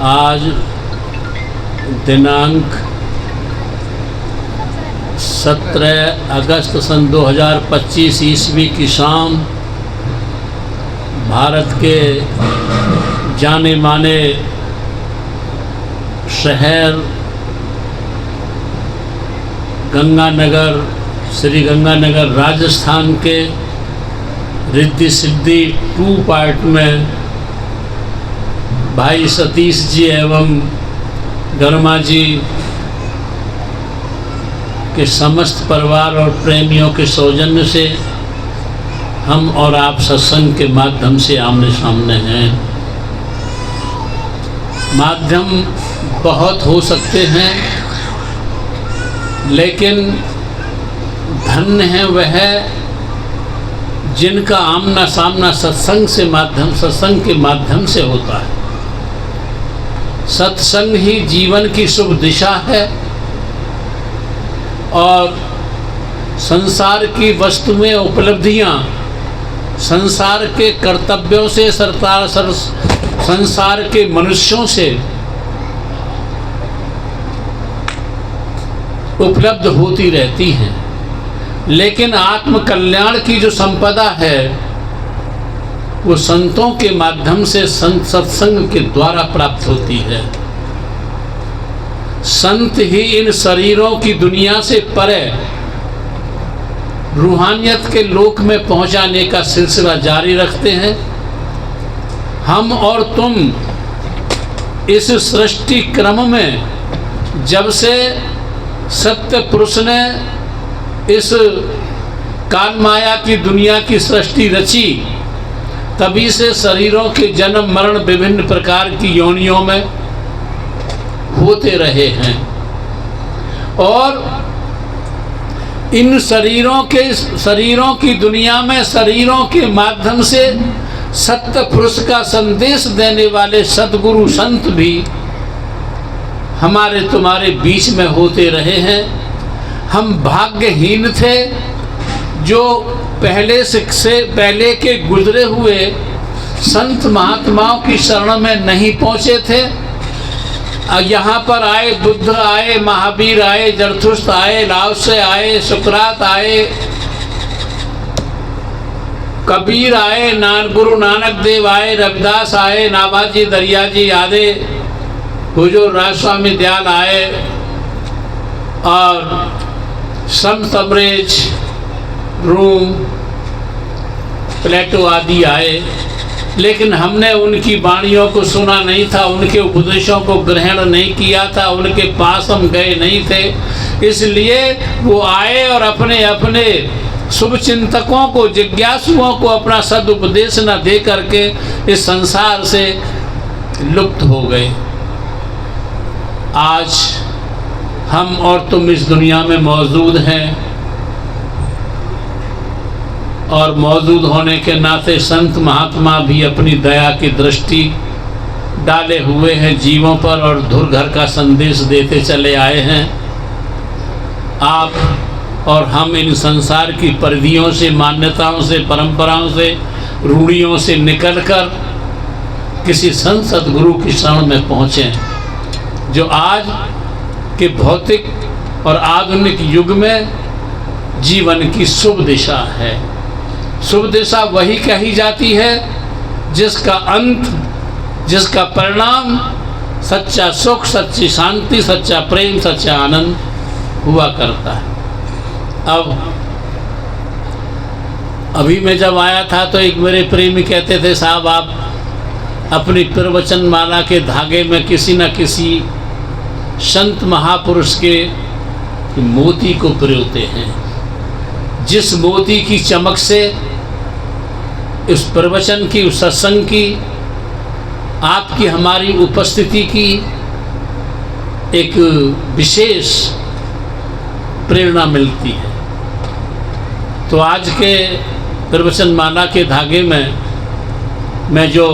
आज दिनांक 17 अगस्त सन 2025 ईस्वी की शाम भारत के जाने माने शहर गंगानगर, श्री गंगानगर राजस्थान के रिद्धि सिद्धि 2 पार्ट में भाई सतीश जी एवं गरमा जी के समस्त परिवार और प्रेमियों के सौजन्य से हम और आप सत्संग के माध्यम से आमने सामने हैं। माध्यम बहुत हो सकते हैं, लेकिन धन्य है वह जिनका आमना सामना सत्संग के माध्यम से होता है। सत्संग ही जीवन की शुभ दिशा है और संसार की वस्तुएं, उपलब्धियां संसार के कर्तव्यों से, संसार के मनुष्यों से उपलब्ध होती रहती हैं, लेकिन आत्म कल्याण की जो संपदा है वो संतों के माध्यम से, सत्संग के द्वारा प्राप्त होती है। संत ही इन शरीरों की दुनिया से परे रूहानियत के लोक में पहुंचाने का सिलसिला जारी रखते हैं। हम और तुम इस सृष्टि क्रम में जब से सत्य पुरुष ने इस काल माया की दुनिया की सृष्टि रची, तभी से शरीरों के जन्म मरण विभिन्न प्रकार की योनियों में होते रहे हैं और इन शरीरों की दुनिया में शरीरों के माध्यम से सत्य पुरुष का संदेश देने वाले सद्गुरु संत भी हमारे तुम्हारे बीच में होते रहे हैं। हम भाग्यहीन थे जो पहले के गुजरे हुए संत महात्माओं की शरण में नहीं पहुँचे थे। यहाँ पर आए, बुद्ध आए, महावीर आए, जरथुस्त्र आए, लाओसे आए, सुकरात आए, कबीर आए, गुरु नानक देव आए, रविदास आए, नाभाजी दरियाजी आदि, हुजूर राजस्वामी दयाल आए और संत अमरेज, रूम, प्लेटो आदि आए, लेकिन हमने उनकी वाणियों को सुना नहीं था, उनके उपदेशों को ग्रहण नहीं किया था, उनके पास हम गए नहीं थे। इसलिए वो आए और अपने अपने शुभ चिंतकों को, जिज्ञासुओं को अपना सदुपदेश न दे करके इस संसार से लुप्त हो गए। आज हम और तुम इस दुनिया में मौजूद हैं और मौजूद होने के नाते संत महात्मा भी अपनी दया की दृष्टि डाले हुए हैं जीवों पर और धुरघर का संदेश देते चले आए हैं। आप और हम इन संसार की परिधियों से, मान्यताओं से, परंपराओं से, रूढ़ियों से निकलकर किसी संत सद्गुरु की शरण में पहुँचें, जो आज के भौतिक और आधुनिक युग में जीवन की शुभ दिशा है। शुभ दिशा वही कही जाती है जिसका अंत, जिसका परिणाम सच्चा सुख, सच्ची शांति, सच्चा प्रेम, सच्चा आनंद हुआ करता है। अभी मैं जब आया था तो एक मेरे प्रेमी कहते थे, साहब आप अपनी प्रवचन माला के धागे में किसी न किसी संत महापुरुष के मोती को पिरोते हैं, जिस मोती की चमक से इस प्रवचन की, उस सत्संग की, आपकी हमारी उपस्थिति की एक विशेष प्रेरणा मिलती है। तो आज के प्रवचन माला के धागे में मैं जो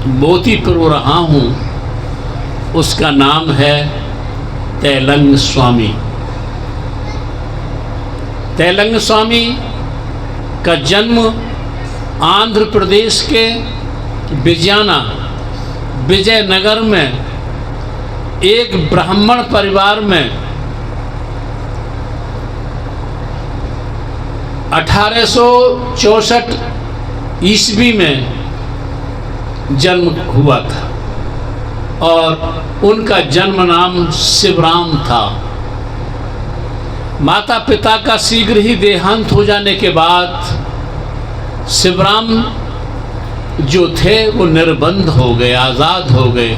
मोती पिरो रहा हूँ उसका नाम है तैलंग स्वामी। तैलंग स्वामी का जन्म आंध्र प्रदेश के विजयाना विजयनगर में एक ब्राह्मण परिवार में 1864 ईस्वी में जन्म हुआ था और उनका जन्म नाम शिवराम था। माता पिता का शीघ्र ही देहांत हो जाने के बाद शिवराम जो थे वो निर्बंध हो गए, आज़ाद हो गए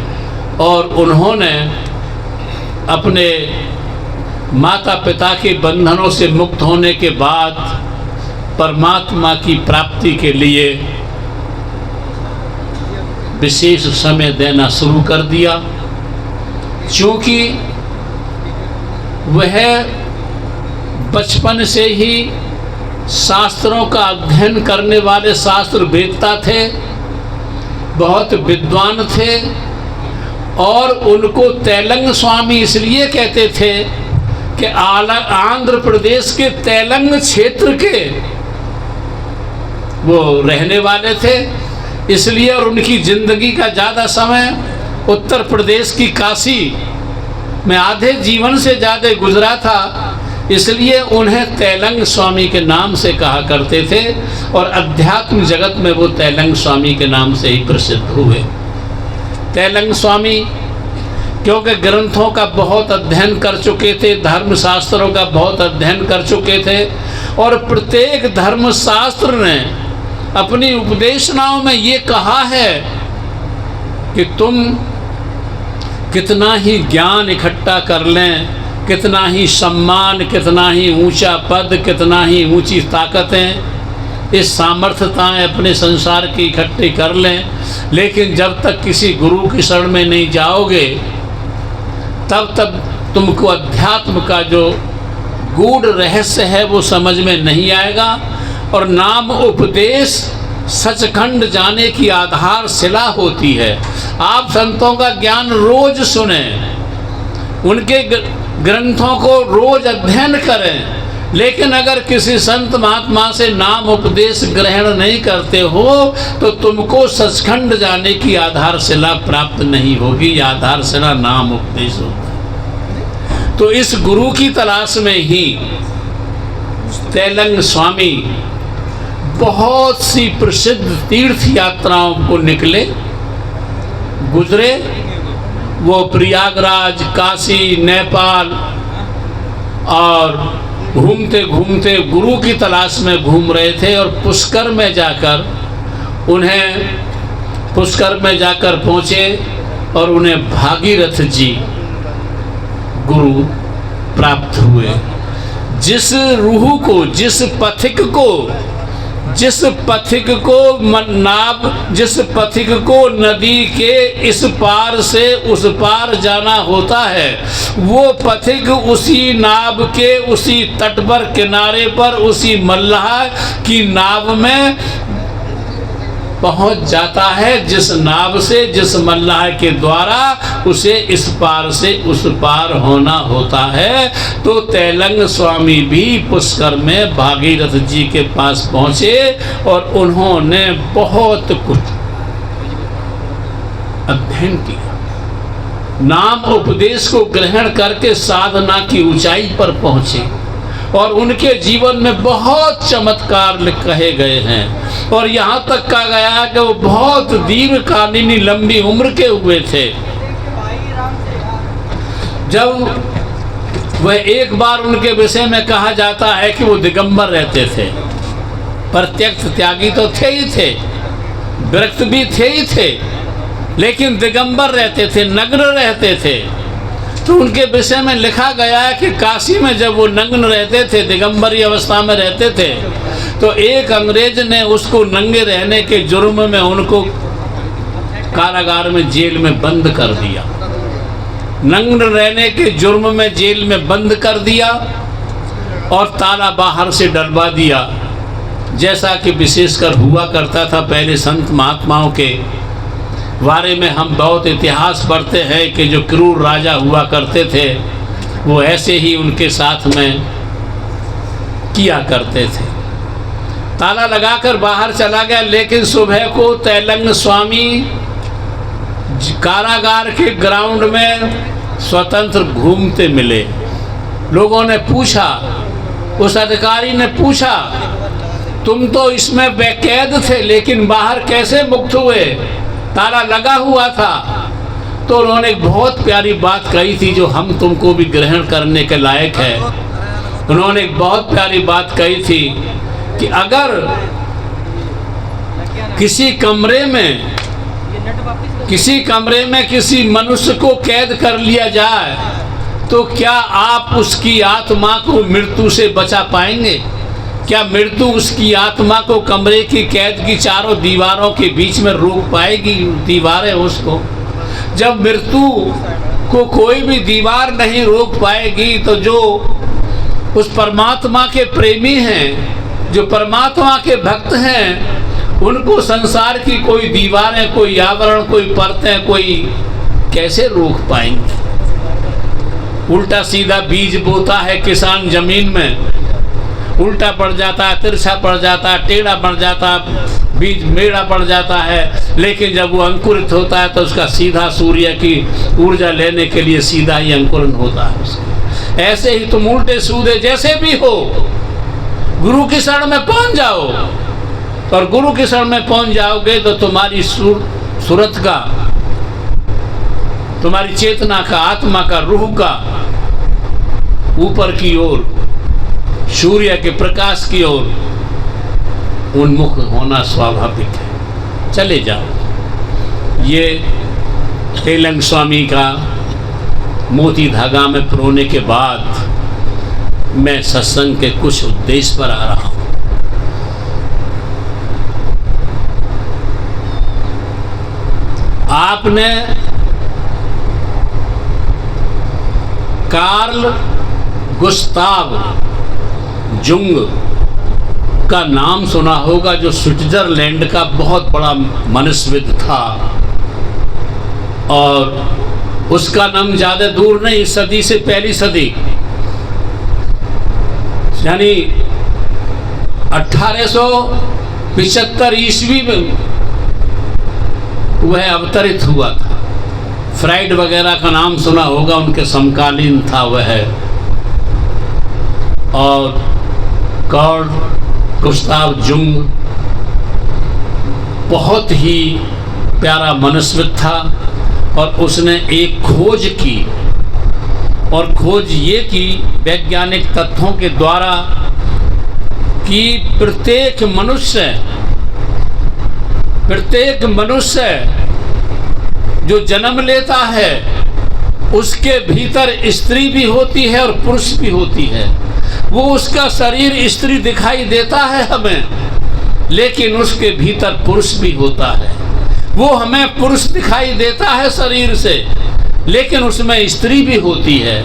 और उन्होंने अपने माता पिता के बंधनों से मुक्त होने के बाद परमात्मा की प्राप्ति के लिए विशेष समय देना शुरू कर दिया। क्योंकि वह बचपन से ही शास्त्रों का अध्ययन करने वाले शास्त्र वेदता थे, बहुत विद्वान थे और उनको तेलंग स्वामी इसलिए कहते थे कि आंध्र प्रदेश के तेलंग क्षेत्र के वो रहने वाले थे, इसलिए और उनकी ज़िंदगी का ज़्यादा समय उत्तर प्रदेश की काशी में आधे जीवन से ज़्यादा गुजरा था, इसलिए उन्हें तेलंग स्वामी के नाम से कहा करते थे और अध्यात्म जगत में वो तेलंग स्वामी के नाम से ही प्रसिद्ध हुए। तेलंग स्वामी क्योंकि ग्रंथों का बहुत अध्ययन कर चुके थे, धर्मशास्त्रों का बहुत अध्ययन कर चुके थे और प्रत्येक धर्मशास्त्र ने अपनी उपदेशनाओं में ये कहा है कि तुम कितना ही ज्ञान इकट्ठा कर लें, कितना ही सम्मान, कितना ही ऊंचा पद, कितना ही ऊंची ताकतें, इस सामर्थ्यताएं अपने संसार की इकट्ठी कर लें, लेकिन जब तक किसी गुरु की शरण में नहीं जाओगे तब तक तुमको अध्यात्म का जो गूढ़ रहस्य है वो समझ में नहीं आएगा और नाम उपदेश सचखंड जाने की आधारशिला होती है। आप संतों का ज्ञान रोज सुने, उनके ग्रंथों को रोज अध्ययन करें, लेकिन अगर किसी संत महात्मा से नाम उपदेश ग्रहण नहीं करते हो तो तुमको सचखंड जाने की आधारशिला प्राप्त नहीं होगी। आधारशिला नाम उपदेश होता है। तो इस गुरु की तलाश में ही तेलंग स्वामी बहुत सी प्रसिद्ध तीर्थ यात्राओं को निकले, गुजरे। वो प्रयागराज, काशी, नेपाल और घूमते घूमते गुरु की तलाश में घूम रहे थे और पुष्कर में जाकर पहुँचे और उन्हें भागीरथ जी गुरु प्राप्त हुए। जिस रूह को, जिस पथिक को नदी के इस पार से उस पार जाना होता है, वो पथिक उसी नाव के उसी तट पर, किनारे पर, उसी मल्लाह की नाव में पहुंच जाता है, जिस नाव से, जिस मल्लाह के द्वारा उसे इस पार से उस पार होना होता है। तो तेलंग स्वामी भी पुष्कर में भागीरथ जी के पास पहुंचे और उन्होंने बहुत कुछ अध्ययन किया, नाम उपदेश को ग्रहण करके साधना की ऊंचाई पर पहुंचे और उनके जीवन में बहुत चमत्कार कहे गए हैं और यहाँ तक कहा गया कि वो बहुत दीर्घकालीन लंबी उम्र के हुए थे। जब वह एक बार उनके विषय में कहा जाता है कि वो दिगंबर रहते थे, प्रत्यक्ष त्यागी तो थे ही थे, विरक्त भी थे ही थे, लेकिन दिगंबर रहते थे, नग्न रहते थे। तो उनके विषय में लिखा गया है कि काशी में जब वो नग्न रहते थे, दिगंबरी अवस्था में रहते थे, तो एक अंग्रेज ने उसको नंगे रहने के जुर्म में उनको कारागार में, जेल में बंद कर दिया। नग्न रहने के जुर्म में जेल में बंद कर दिया और ताला बाहर से डलवा दिया, जैसा कि विशेषकर हुआ करता था पहले संत महात्माओं के बारे में हम बहुत इतिहास पढ़ते हैं कि जो क्रूर राजा हुआ करते थे वो ऐसे ही उनके साथ में किया करते थे। ताला लगाकर बाहर चला गया, लेकिन सुबह को तेलंग स्वामी कारागार के ग्राउंड में स्वतंत्र घूमते मिले। लोगों ने पूछा, उस अधिकारी ने पूछा, तुम तो इसमें बेकैद थे लेकिन बाहर कैसे मुक्त हुए? ताला लगा हुआ था। तो उन्होंने एक बहुत प्यारी बात कही थी जो हम तुमको भी ग्रहण करने के लायक है। उन्होंने एक बहुत प्यारी बात कही थी कि अगर किसी कमरे में किसी मनुष्य को कैद कर लिया जाए तो क्या आप उसकी आत्मा को मृत्यु से बचा पाएंगे? क्या मृत्यु उसकी आत्मा को कमरे की कैद की चारों दीवारों के बीच में रोक पाएगी? दीवारें उसको, जब मृत्यु को कोई भी दीवार नहीं रोक पाएगी तो जो उस परमात्मा के प्रेमी हैं, जो परमात्मा के भक्त हैं, उनको संसार की कोई दीवारें, कोई आवरण, कोई परतें, कोई कैसे रोक पाएंगे? उल्टा सीधा बीज बोता है किसान जमीन में, उल्टा पड़ जाता है, तिरछा पड़ जाता है, टेढ़ा पड़ जाता है, बीज मेढ़ा पड़ जाता है, लेकिन जब वो अंकुरित होता है तो उसका सीधा सूर्य की ऊर्जा लेने के लिए सीधा ही अंकुरन होता है उसका। ऐसे ही तुम उल्टे सूधे जैसे भी हो, गुरु की शरण में पहुंच जाओ, और गुरु की शरण में पहुंच जाओगे तो तुम्हारी सूरत का, तुम्हारी चेतना का, आत्मा का, रूह का ऊपर की ओर, सूर्य के प्रकाश की ओर उन्मुख होना स्वाभाविक है। चले जाओ। ये तेलंग स्वामी का मोती धागा में पिरोने के बाद मैं सत्संग के कुछ उद्देश्य पर आ रहा हूं। आपने कार्ल गुस्ताव जुंग का नाम सुना होगा, जो स्विट्जरलैंड का बहुत बड़ा मनुष्यविद था, और उसका नाम ज़्यादा दूर नहीं, इस सदी से पहली सदी यानी 1875 ईस्वी में वह अवतरित हुआ था। फ्राइड वगैरह का नाम सुना होगा, उनके समकालीन था वह। और कार्ल गुस्ताव जुंग बहुत ही प्यारा मनुष्यविद था, और उसने एक खोज की, और खोज ये की वैज्ञानिक तथ्यों के द्वारा कि प्रत्येक मनुष्य जो जन्म लेता है उसके भीतर स्त्री भी होती है और पुरुष भी होती है। वो उसका शरीर स्त्री दिखाई देता है हमें, लेकिन उसके भीतर पुरुष भी होता है। वो हमें पुरुष दिखाई देता है शरीर से, लेकिन उसमें स्त्री भी होती है,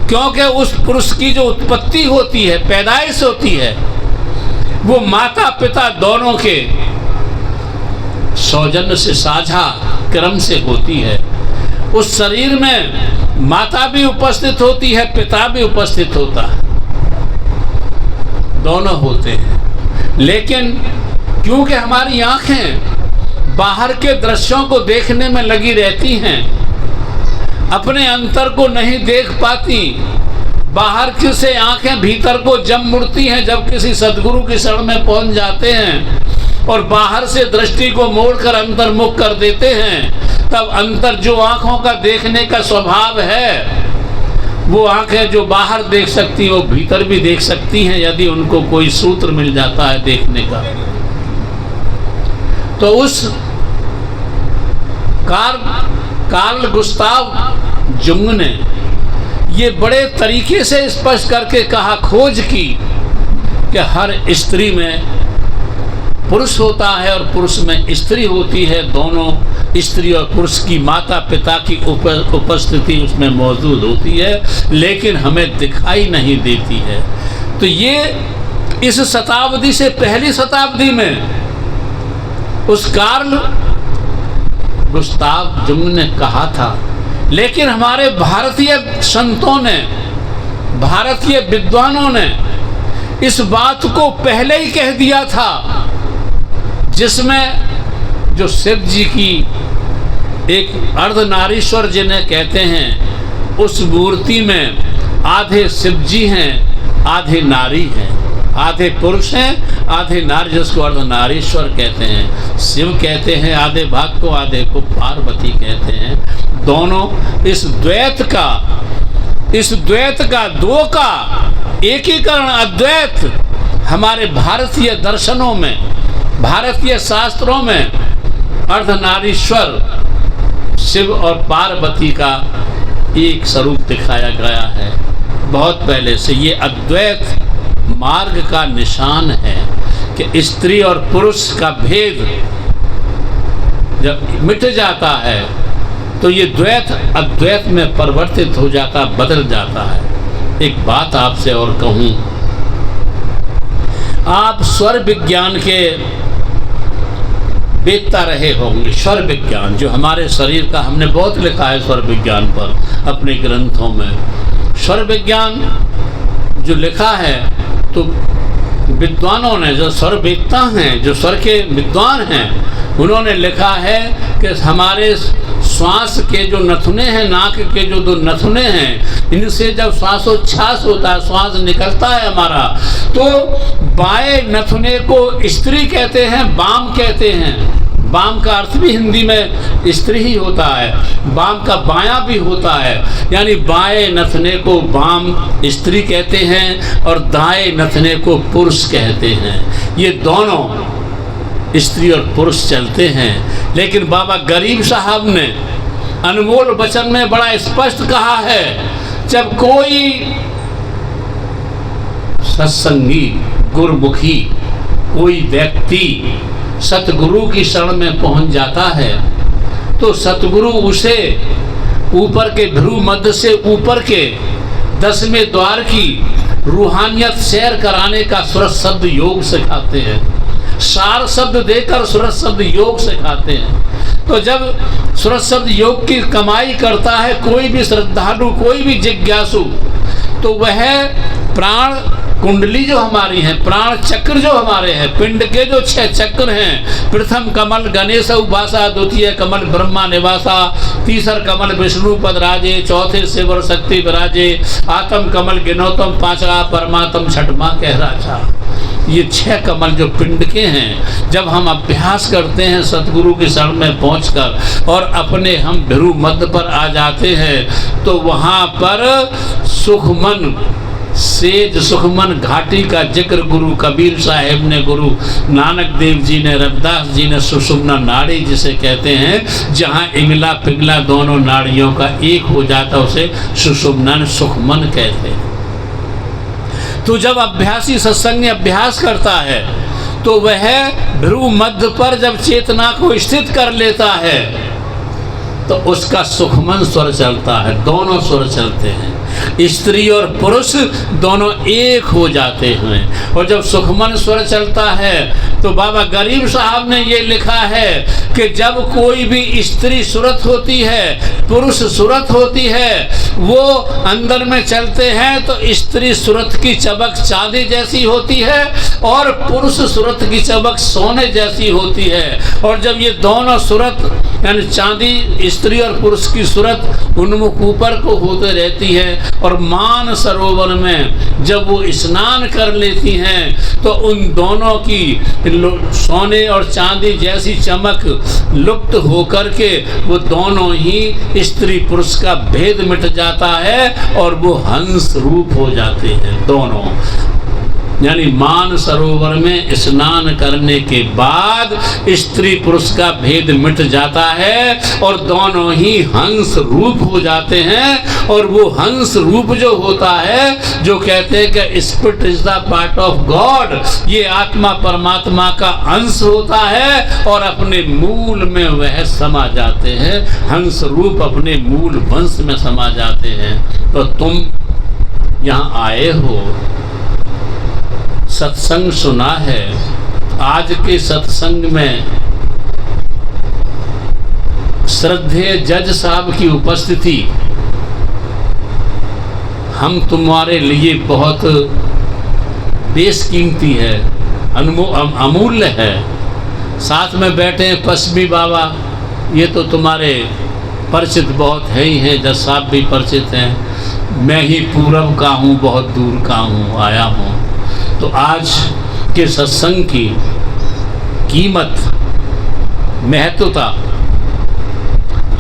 क्योंकि उस पुरुष की जो उत्पत्ति होती है, पैदाइश होती है, वो माता पिता दोनों के सौजन्य से, साझा क्रम से होती है। उस शरीर में माता भी उपस्थित होती है, पिता भी उपस्थित होता है, दोनों होते हैं। लेकिन क्योंकि हमारी आंखें बाहर के दृश्यों को देखने में लगी रहती हैं, अपने अंतर को नहीं देख पाती, बाहर की से आंखें भीतर को जब मुड़ती हैं, जब किसी सदगुरु की शरण में पहुंच जाते हैं और बाहर से दृष्टि को मोड़कर अंतर्मुख कर देते हैं, तब अंतर जो आंखों का देखने का स्वभाव है, वो आंखें जो बाहर देख सकती हैं वो भीतर भी देख सकती हैं, यदि उनको कोई सूत्र मिल जाता है देखने का। तो उस कार्ल गुस्ताव जुंग ने ये बड़े तरीके से स्पष्ट करके कहा, खोज की कि हर स्त्री में पुरुष होता है और पुरुष में स्त्री होती है। दोनों स्त्री और पुरुष की माता पिता की उपस्थिति उसमें मौजूद होती है, लेकिन हमें दिखाई नहीं देती है। तो ये इस शताब्दी से पहली शताब्दी में उस कार्ल गुस्ताव जुंग ने कहा था। लेकिन हमारे भारतीय संतों ने, भारतीय विद्वानों ने इस बात को पहले ही कह दिया था, जिसमें जो शिव जी की एक अर्धनारीश्वर जिन्हें कहते हैं, उस मूर्ति में आधे शिव जी हैं, आधे नारी हैं, आधे पुरुष हैं, आधे नारी, जिसको अर्धनारीश्वर कहते हैं। शिव कहते हैं आधे भाग को, आधे को पार्वती कहते हैं। दोनों इस द्वैत का दो का एकीकरण अद्वैत हमारे भारतीय दर्शनों में, भारतीय शास्त्रों में अर्धनारीश्वर शिव और पार्वती का एक स्वरूप दिखाया गया है। बहुत पहले से ये अद्वैत मार्ग का निशान है कि स्त्री और पुरुष का भेद जब मिट जाता है तो ये द्वैत अद्वैत में परिवर्तित हो जाता, बदल जाता है। एक बात आपसे और कहूँ, आप स्वर विज्ञान के देखता रहे होंगे। स्वर विज्ञान जो हमारे शरीर का, हमने बहुत लिखा है स्वर विज्ञान पर अपने ग्रंथों में। स्वर विज्ञान जो लिखा है तो विद्वानों ने, जो स्वर वेदता हैं, जो स्वर के विद्वान हैं, उन्होंने लिखा है कि हमारे श्वास के जो नथुने हैं, नाक के जो दो नथुने हैं, इनसे जब श्वासोच्छ्वास होता है, श्वास निकलता है हमारा, तो बाएं नथुने को स्त्री कहते हैं, वाम कहते हैं। वाम का अर्थ भी हिंदी में स्त्री ही होता है, वाम का बायां भी होता है, यानी बाएं नथने को वाम स्त्री कहते हैं और दाएं नथने को पुरुष कहते हैं। ये दोनों स्त्री और पुरुष चलते हैं। लेकिन बाबा गरीब साहब ने अनमोल वचन में बड़ा स्पष्ट कहा है, जब कोई सत्संगी, गुरुमुखी कोई व्यक्ति सतगुरु की शरण में पहुंच जाता है तो सतगुरु उसे ऊपर के भ्रू मध्य से ऊपर के 10वें द्वार की रूहानियत सैर कराने का सूरज शब्द योग सिखाते हैं। सार शब्द देकर सूरज शब्द योग सिखाते हैं। तो जब सूरज शब्द योग की कमाई करता है कोई भी श्रद्धालु, कोई भी जिज्ञासु, तो वह प्राण कुंडली जो हमारी है, प्राण चक्र जो हमारे हैं, पिंड के जो 6 चक्र हैं, प्रथम कमल गणेश उपासा, द्वितीय कमल ब्रह्मा निवासा, तीसर कमल विष्णु पद राजे, चौथे शिव और शक्ति विराजे, आत्म कमल गिनोतम, पांचवा परमात्म, छठवा कह राजा। ये 6 कमल जो पिंड के हैं, जब हम अभ्यास करते हैं सतगुरु की शरण में पहुंचकर और अपने हम भ्रू मध्य पर आ जाते हैं, तो वहाँ पर सुखमन सेज सुखमन घाटी का जिक्र गुरु कबीर साहेब ने, गुरु नानक देव जी ने, रविदास जी ने सुषुम्ना नाड़ी जिसे कहते हैं, जहाँ इंगला पिंगला दोनों नाड़ियों का एक हो जाता, उसे सुषुम्ना सुखमन कहते हैं। तो जब अभ्यासी सत्संग अभ्यास करता है तो वह भ्रू मध्य पर जब चेतना को स्थित कर लेता है तो उसका सुखमन स्वर चलता है, दोनों स्वर चलते हैं, स्त्री और पुरुष दोनों एक हो जाते हैं। और जब सुखमन स्वर चलता है तो बाबा गरीब साहब ने ये लिखा है कि जब कोई भी स्त्री सुरत होती है, पुरुष सुरत होती है, वो अंदर में चलते हैं तो स्त्री सुरत की चमक चांदी जैसी होती है और पुरुष सुरत की चमक सोने जैसी होती है। और जब ये दोनों सुरत यानी चांदी, स्त्री और पुरुष की सुरत उन्मुख ऊपर को होते रहती है और मान सरोवर में जब वो स्नान कर लेती हैं तो उन दोनों की सोने और चांदी जैसी चमक लुप्त होकर के वो दोनों ही स्त्री पुरुष का भेद मिट जाता है और वो हंस रूप हो जाते हैं दोनों। यानी मान सरोवर में स्नान करने के बाद स्त्री पुरुष का भेद मिट जाता है और दोनों ही हंस रूप हो जाते हैं। और वो हंस रूप जो होता है, जो कहते हैं कि spirit is the part of God, ये आत्मा परमात्मा का अंश होता है और अपने मूल में वह समा जाते हैं, हंस रूप अपने मूल वंश में समा जाते हैं। तो तुम यहाँ आए हो, सत्संग सुना है, आज के सत्संग में श्रद्धेय जज साहब की उपस्थिति हम तुम्हारे लिए बहुत बेशकीमती है, अमूल्य है। साथ में बैठे हैं पश्चिमी बाबा, ये तो तुम्हारे परिचित बहुत है ही हैं, जज साहब भी परिचित हैं। मैं ही पूरब का हूँ, बहुत दूर का हूँ, आया हूँ। तो आज के सत्संग की कीमत, महत्वता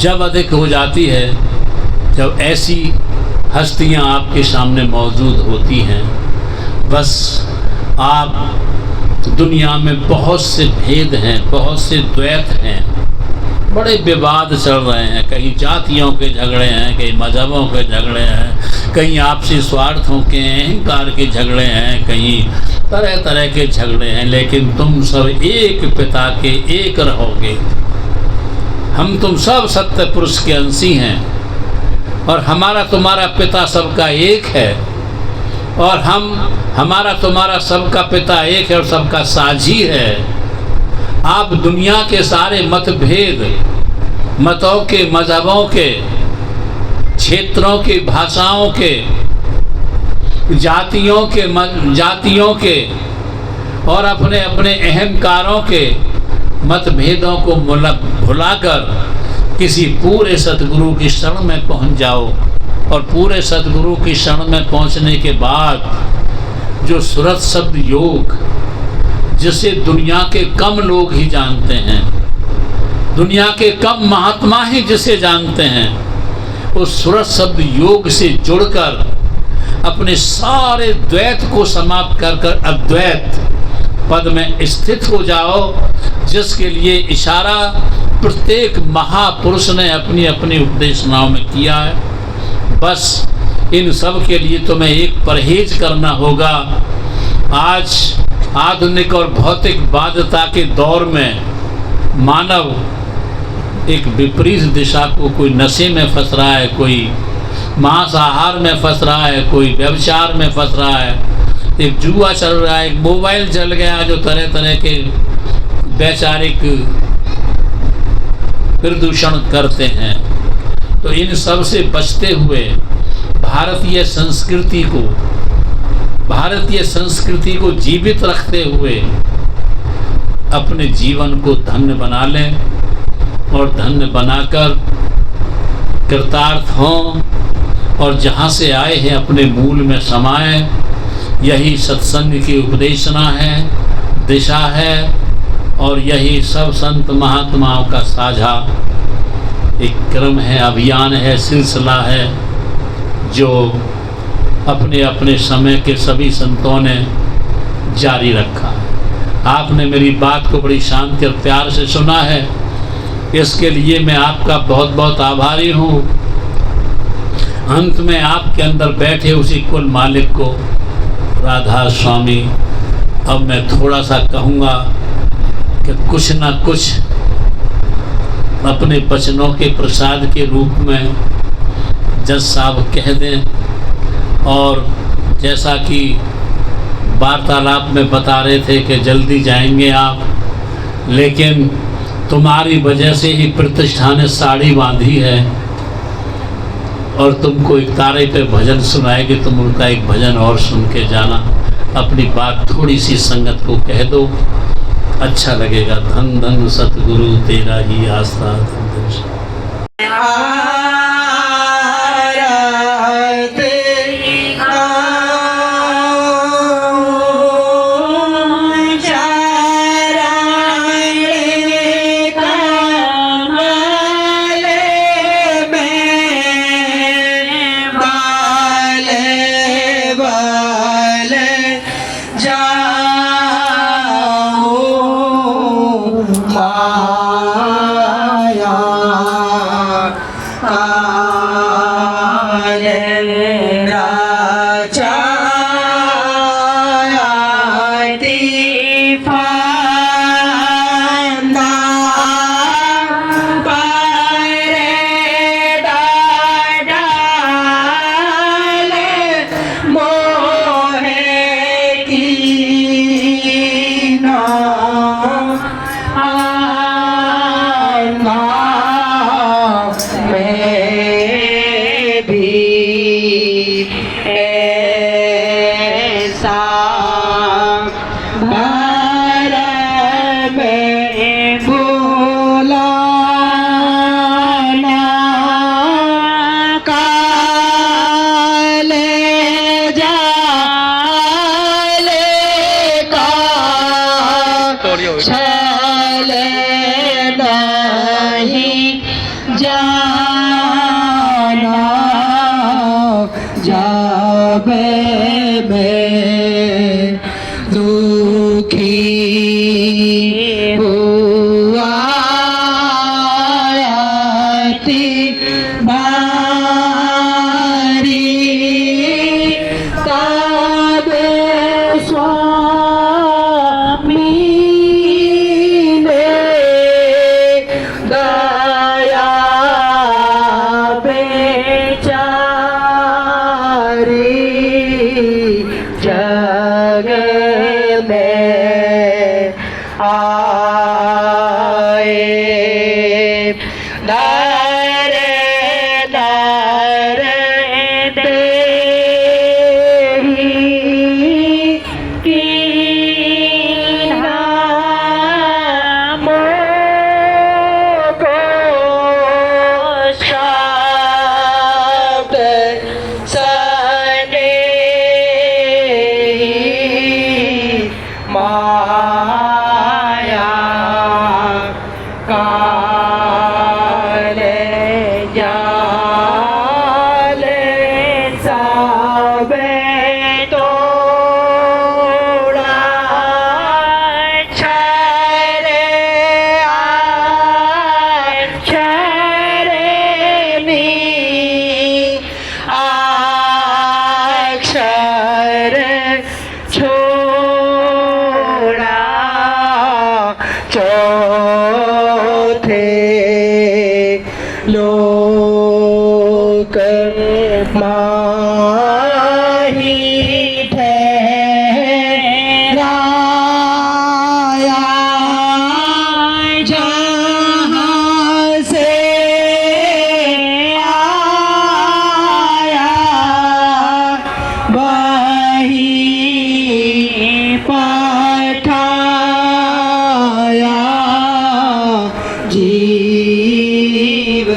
जब अधिक हो जाती है, जब ऐसी हस्तियाँ आपके सामने मौजूद होती हैं। बस आप दुनिया में बहुत से भेद हैं, बहुत से द्वैत हैं, बड़े विवाद चल रहे हैं। कहीं जातियों के झगड़े हैं, कहीं मजहबों के झगड़े हैं, कहीं आपसी स्वार्थों के, अहंकार के झगड़े हैं, कहीं तरह तरह के झगड़े हैं। लेकिन तुम सब एक पिता के एक रहोगे। हम तुम सब सत्य पुरुष के अंशी हैं और हमारा तुम्हारा पिता सबका एक है, और हमारा तुम्हारा सबका पिता एक है और सबका साझी है। आप दुनिया के सारे मतभेद, मतों के, मजहबों के, क्षेत्रों के, भाषाओं के, जातियों के और अपने अपने अहंकारों के मतभेदों को भुलाकर किसी पूरे सतगुरु की शरण में पहुंच जाओ। और पूरे सतगुरु की शरण में पहुंचने के बाद जो सुरत शब्द योग, जिसे दुनिया के कम लोग ही जानते हैं, दुनिया के कम महात्मा ही जिसे जानते हैं, उस सुरत शब्द योग से जुड़कर अपने सारे द्वैत को समाप्त कर अद्वैत पद में स्थित हो जाओ, जिसके लिए इशारा प्रत्येक महापुरुष ने अपनी अपनी उपदेशनाओं में किया है। बस इन सब के लिए तुम्हें एक परहेज करना होगा। आज आधुनिक और भौतिक बाध्यता के दौर में मानव एक विपरीत दिशा को, कोई नशे में फंस रहा है, कोई मांसाहार में फंस रहा है, कोई व्यभिचार में फंस रहा है, एक जुआ चल रहा है, एक मोबाइल चल गया जो तरह तरह के वैचारिक प्रदूषण करते हैं। तो इन सब से बचते हुए भारतीय संस्कृति को जीवित रखते हुए अपने जीवन को धन्य बना लें और धन्य बनाकर कृतार्थ हों और जहाँ से आए हैं अपने मूल में समाएं। यही सत्संग की उपदेशना है, दिशा है, और यही सब संत महात्माओं का साझा एक क्रम है, अभियान है, सिलसिला है, जो अपने अपने समय के सभी संतों ने जारी रखा है। आपने मेरी बात को बड़ी शांति और प्यार से सुना है, इसके लिए मैं आपका बहुत बहुत आभारी हूँ। अंत में आपके अंदर बैठे उसी कुल मालिक को, राधा स्वामी, अब मैं थोड़ा सा कहूँगा कि कुछ ना कुछ अपने वचनों के प्रसाद के रूप में जज साहब कह दें। और जैसा कि वार्तालाप में बता रहे थे कि जल्दी जाएंगे आप, लेकिन तुम्हारी वजह से ही प्रतिष्ठान ने साड़ी बांधी है और तुमको एक तारे पे भजन सुनाएगी, तुम उनका एक भजन और सुन के जाना। अपनी बात थोड़ी सी संगत को कह दो, अच्छा लगेगा। धन धन सतगुरु तेरा ही आस्था, धन धन। भर में बोला जाबे में दुखी हुआ बारी तब स्वामी ने दया बेचारी जग में आए दर दर देही कीन्हा मोको शब्द सनेही माया काले जाले सबे तोड़ा छरे आए छरे नी अक्षर छोड़ा चौथे लोक माही ठहराया जहाँ से आया वही पठाया जीव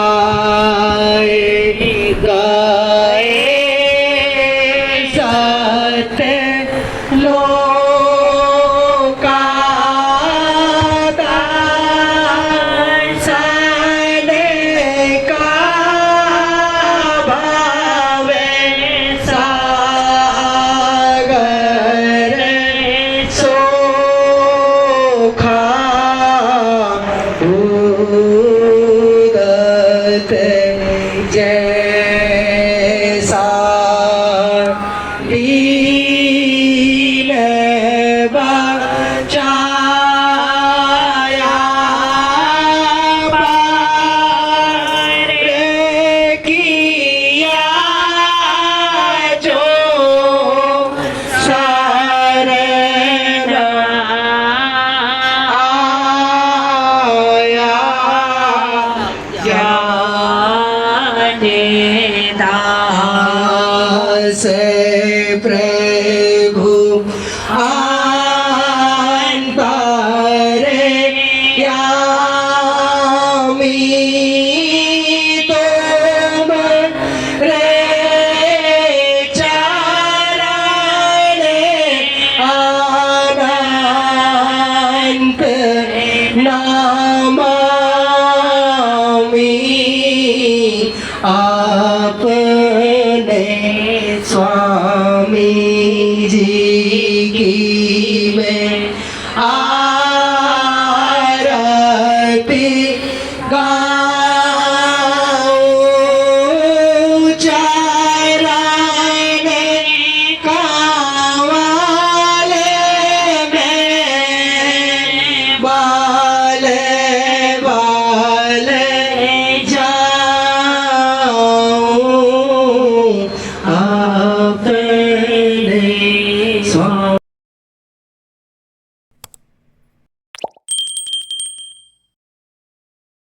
चेताए गए सत्य लोका सने का भावे सागर सोखा भूगत जैसा दीन बचाया पार किया जो शरण आया जाने दास प्रभु आन पारे यामी तुम रे चरण अनंत नामामि आपने स्वामी जी की मैं